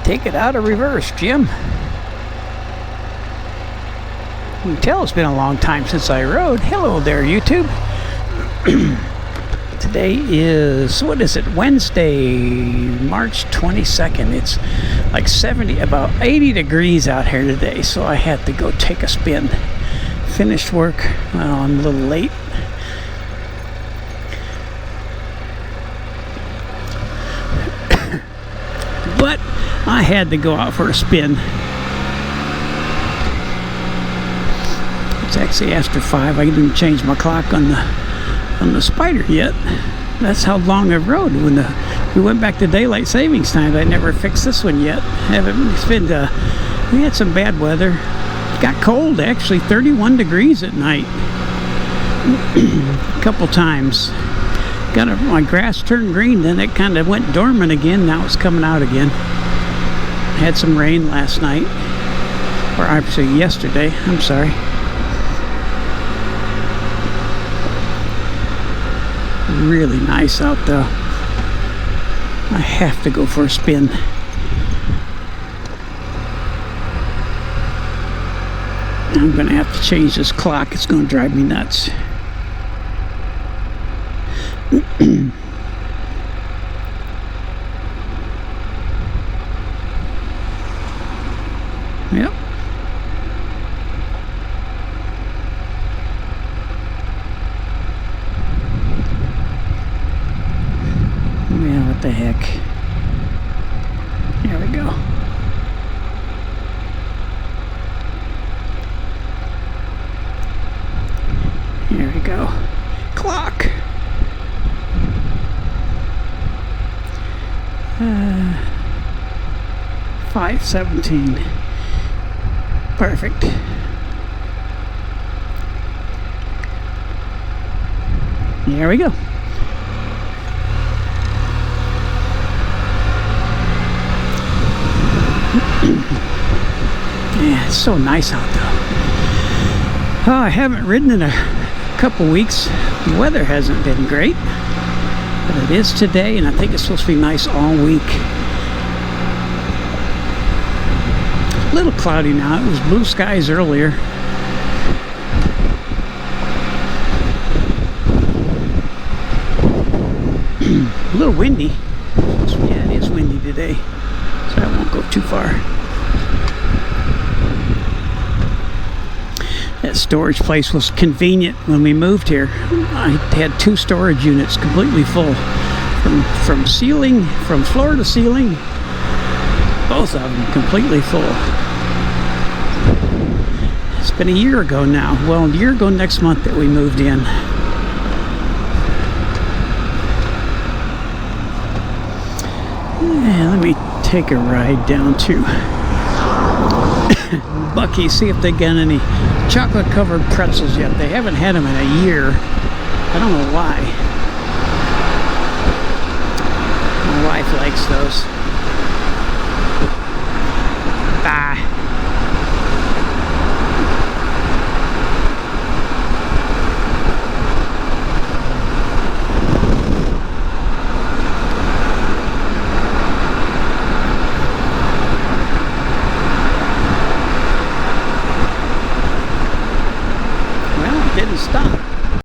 Take it out of reverse, Jim. You can tell it's been a long time since I rode. Hello there, YouTube. Today is, what is it, Wednesday, March 22nd. It's like about 80 degrees out here today, so I had to go take a spin. Finished work. Well, I'm a little late. But I had to go out for a spin. It's actually after 5. I didn't change my clock on the Spyder yet. That's how long I've rode. When we went back to daylight savings time, I never fixed this one yet. We had some bad weather. It got cold, actually, 31 degrees at night. A couple times. My grass turned green, then it kind of went dormant again. Now it's coming out again. Had some rain last night, or actually yesterday. I'm sorry. Really nice out though. I have to go for a spin. I'm gonna have to change this clock. It's gonna drive me nuts. Yep. Yeah, what the heck. There we go. Here we go. Clock. 5:17. Perfect. There we go. Yeah, it's so nice out though. Oh, I haven't ridden in a couple weeks. The weather hasn't been great, but it is today, and I think it's supposed to be nice all week. A little cloudy now. It was blue skies earlier. A little windy. Yeah, it is windy today, so I won't go too far. That storage place was convenient when we moved here. I had 2 storage units completely full, from floor to ceiling. Both of them completely full. It's been a year ago now. Well, a year ago next month that we moved in. Yeah, let me take a ride down to Buc-ee's, see if they got any chocolate covered pretzels yet. They haven't had them in a year. I don't know why. My wife likes those.